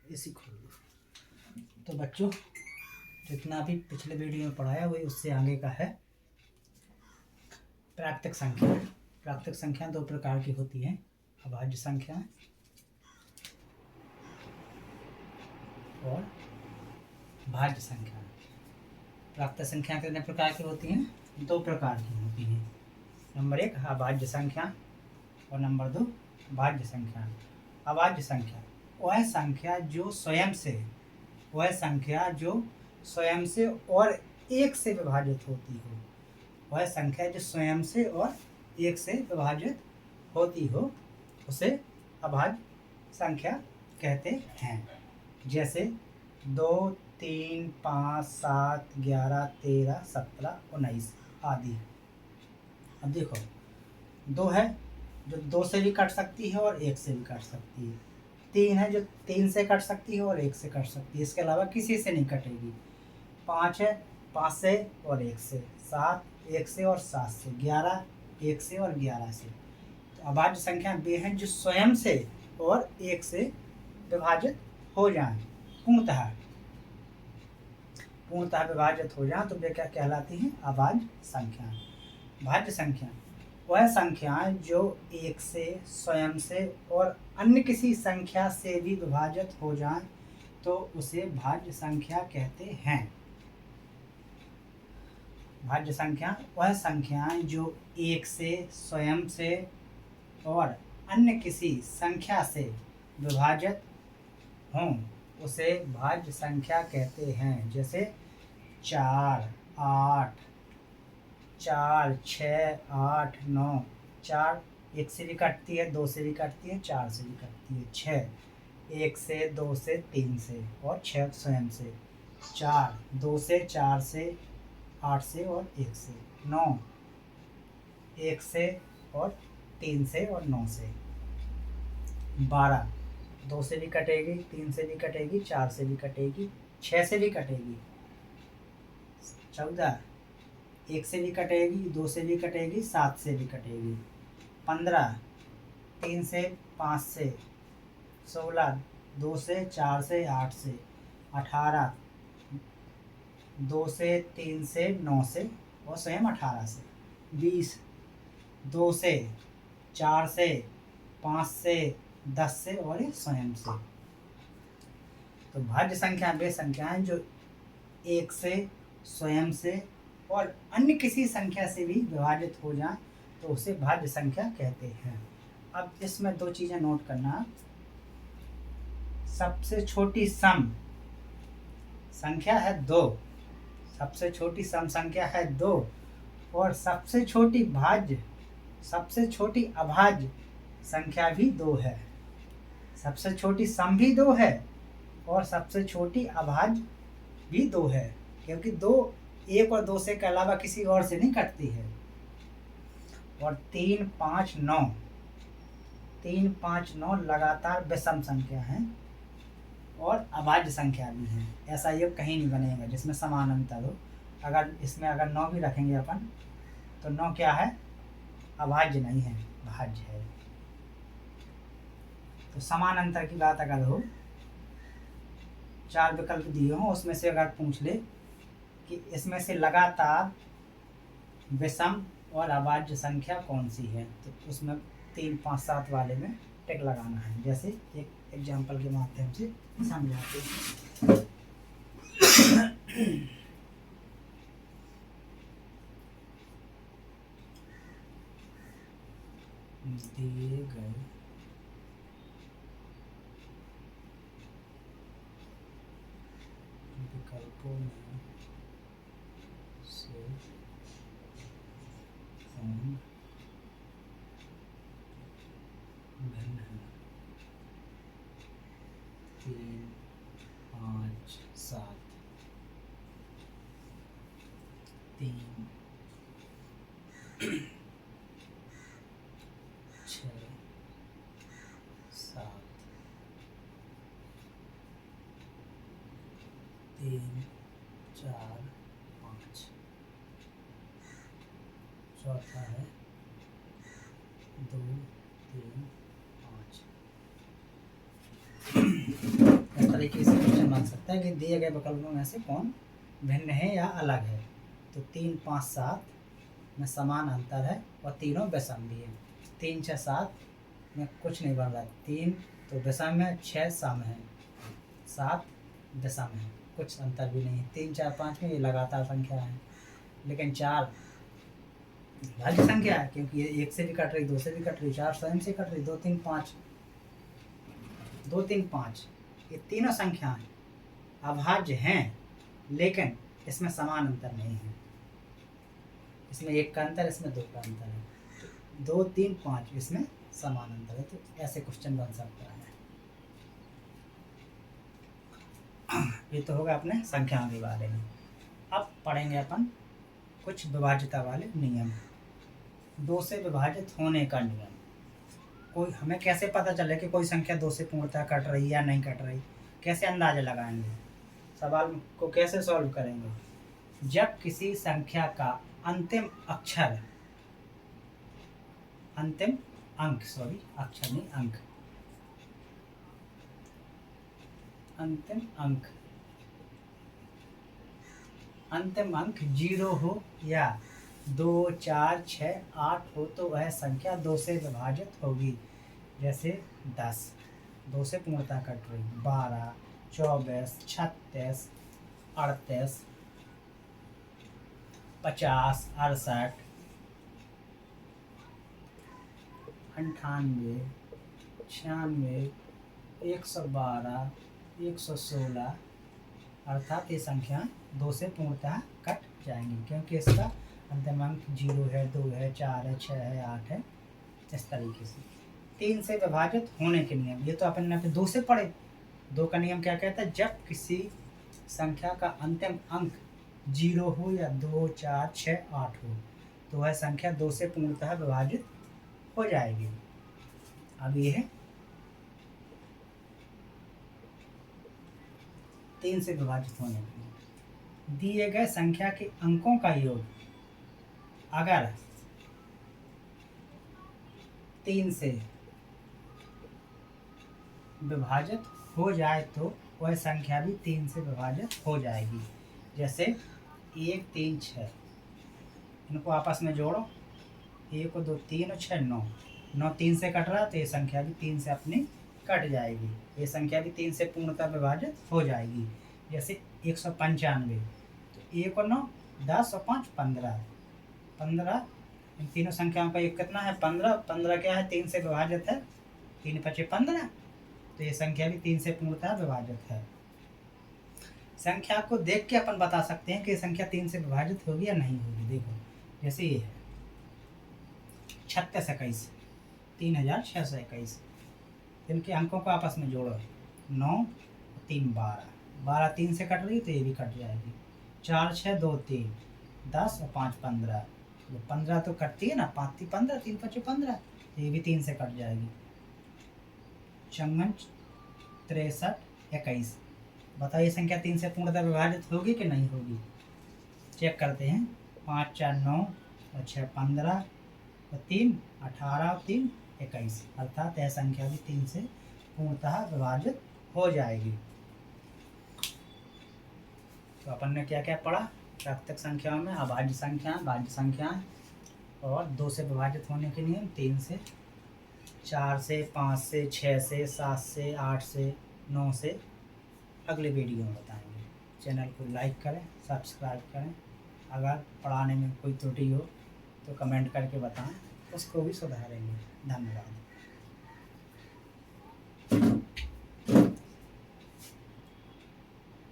इसी खोल दो। तो बच्चों, जितना भी पिछले वीडियो में पढ़ाया वही उससे आगे का है। प्राकृतिक संख्या। प्राकृतिक संख्या दो प्रकार की होती हैं, अभाज्य संख्या और भाज्य संख्या। प्राकृतिक संख्या कितने प्रकार की होती हैं? दो प्रकार की होती हैं। नंबर एक अभाज्य संख्या और नंबर दो भाज्य संख्या। अभाज्य संख्या वह संख्या जो स्वयं से और एक से विभाजित होती हो। वह संख्या जो स्वयं से और एक से विभाजित होती हो उसे अभाज्य संख्या कहते हैं। जैसे 2, 3, 5, 7, 11, 13, 17, 19 आदि। अब देखो, 2 है जो 2 से भी कट सकती है और 1 से भी कट सकती है। 3 है जो 3 से कट सकती है और 1 से कट सकती है, इसके अलावा किसी से नहीं कटेगी। 5 है 5 से और 1 से। 7 1 से और 7 से। 11 1 से और 11 से। तो अभाज्य संख्या वे हैं जो स्वयं से और 1 से विभाजित हो जाएं, पूर्णतः विभाजित हो जाएं, तो वे क्या कहलाती हैं? अभाज्य संख्या। भाज्य संख्या वह संख्याएं जो एक से, स्वयं से और अन्य किसी संख्या से भी विभाजित हो जाएं तो उसे भाज्य संख्या कहते हैं। भाज्य संख्या वह संख्याएं जो एक से, स्वयं से और अन्य किसी संख्या से विभाजित हों उसे भाज्य संख्या कहते हैं। जैसे 4, 8, 4, 6, 8, 9। 4 1 से भी कटती है, 2 से भी कटती है, 4 से भी कटती है। 6 1 से, 2 से, 3 से और 6 स्वयं से। 4 2 से, 4 से, 8 से और 1 से। 9 1 से और 3 से और 9 से। 12 2 से भी कटेगी, 3 से भी कटेगी, 4 से भी कटेगी, 6 से भी कटेगी। 14 1 से भी कटेगी, 2 से भी कटेगी, 7 से भी कटेगी। 15 3 से, 5 से। 16 2 से, 4 से, 8 से। 18 2 से, 3 से, 9 से और स्वयं 18 से। 20 2 से, 4 से, 5 से, 10 से और ये स्वयं से। तो भाज्य संख्या वे संख्याएं जो एक से, स्वयं से और अन्य किसी संख्या से भी विभाजित हो जाएं तो उसे भाज्य संख्या कहते हैं। अब इसमें दो चीजें नोट करना। सबसे छोटी सम संख्या है 2, सबसे छोटी सम संख्या है 2 और सबसे छोटी अभाज्य संख्या भी 2 है। सबसे छोटी सम भी 2 है और सबसे छोटी अभाज्य भी 2 है, क्योंकि 2 1 और 2 से के अलावा किसी और से नहीं कटती है। और 3, 5, 9 लगातार विषम संख्या है और अभाज्य संख्या भी है। ऐसा योग कहीं नहीं बनेगा जिसमें समान अंतर हो। अगर इसमें 9 भी रखेंगे अपन तो 9 क्या है? अभाज्य नहीं है, भाज्य है। तो समान अंतर की बात अगर हो, 4 विकल्प दिए हों उसमें से अगर पूछ ले कि इसमें से लगातार विषम और अभाज्य संख्या कौन सी है, तो उसमें 3, 5, 7 वाले में टिक लगाना है। जैसे एक एग्जाम्पल के माध्यम से समझाते हैं। दिए गए विकल्पों में से कौन भिन्न है? 3, 5, 7। 3, 6, 7। 3, 4, 5। चौथा है 2, 3, 5। तरीके से क्वेश्चन बन सकता है कि दिए गए विकल्पों में से कौन भिन्न है या अलग है। तो 3, 5, 7 में समान अंतर है और तीनों विषम भी है। 3, 6, 7 में कुछ नहीं बन रहा है। 3 तो विषम है, 6 सम है, 7 विषम है, कुछ अंतर भी नहीं है। 3, 4, 5 में ये लगातार संख्या है, लेकिन 4 भाज्य संख्या है क्योंकि ये 1 से भी कट रही, 2 से भी कट रही, 4 स्वयं से कट रही, 2, 3, 5, 2, 3, 5 ये तीनों संख्याएं अभाज्य हैं, लेकिन इसमें समान अंतर नहीं है। इसमें 1 का अंतर, इसमें 2 का अंतर है। 2, 3, 5 इसमें समान अंतर है। तो ऐसे क्वेश्चन बन सकता है। ये तो होगा अपने संख्याओं के बारे में। अब पढ़ेंगे अपन कुछ विभाज्यता वाले नियम। 2 से विभाजित होने का नियम। कोई हमें कैसे पता चले कि कोई संख्या 2 से पूर्णतः कट रही या नहीं कट रही, कैसे अंदाजा लगाएंगे, सवाल को कैसे सॉल्व करेंगे? जब किसी संख्या का अंतिम अक्षर, अंतिम अंक, सॉरी अक्षर नहीं अंक, अंतिम अंक 0 हो या 2, 4, 6, 8 हो तो वह संख्या 2 से विभाजित होगी। जैसे 10 2 से पूर्णतः कट रही, 12, 24, 36, 38, 50, 68, 98, 96, 112, 116 अर्थात ये संख्या 2 से पूर्णतः कट जाएंगी क्योंकि इसका अंतिम अंक 0 है, 2 है, 4 है, 6 है, 8 है। इस तरीके से 3 से विभाजित होने के नियम, ये तो अपन ने 2 से पढ़े। 2 का नियम क्या कहता है? जब किसी संख्या का अंतिम अंक 0 हो या 2, 4, 6, 8 हो तो वह संख्या 2 से पूर्णतः विभाजित हो जाएगी। अब ये है 3 से विभाजित होने के लिए। दिए गए संख्या के अंकों का योग अगर 3 से विभाजित हो जाए तो वह संख्या भी 3 से विभाजित हो जाएगी। जैसे 1, 3, 6 इनको आपस में जोड़ो, 1, 2, 3 और 6, 9, 9 3 से कट रहा तो ये संख्या भी 3 से अपनी कट जाएगी। ये संख्या भी 3 से पूर्णतः विभाजित हो जाएगी। जैसे 195 तो 1 और 9 10 और 5 15, 15 इन तीनों संख्याओं का योग कितना है? 15। 15 क्या है? 3 से विभाजित है, 3 5 15, तो ये संख्या भी 3 से पूर्णतः विभाजित है। संख्या को देख के अपन बता सकते हैं कि संख्या 3 से विभाजित होगी या नहीं होगी। देखो जैसे ये है 36 21 3621, इनके अंकों को आपस में जोड़ो, 9 3 12, 12 3 से कट रही तो ये भी कट जाएगी। 4 6 2 3 10 और 5 15, 15 तो कटती है ना, 5 3 15, 3 5 15, ये भी 3 से कट जाएगी। 54 63 21, बताइए संख्या 3 से पूर्णतः विभाजित होगी कि नहीं होगी? चेक करते हैं। 5 4 9 और 6 15 और 3 18 और 3 21, अर्थात यह संख्या भी 3 से पूर्णतः विभाजित हो जाएगी। तो अपन ने क्या क्या पढ़ा? प्राकृतिक संख्याओं में अभाज्य संख्या, भाज्य संख्या और 2 से विभाजित होने के नियम, 3 से, 4 से, 5 से, 6 से, 7 से, 8 से, 9 से अगले वीडियो में बताएंगे। चैनल को लाइक करें, सब्सक्राइब करें। अगर पढ़ाने में कोई त्रुटि हो तो कमेंट करके बताएं, उसको भी सुधारेंगे। धन्यवाद।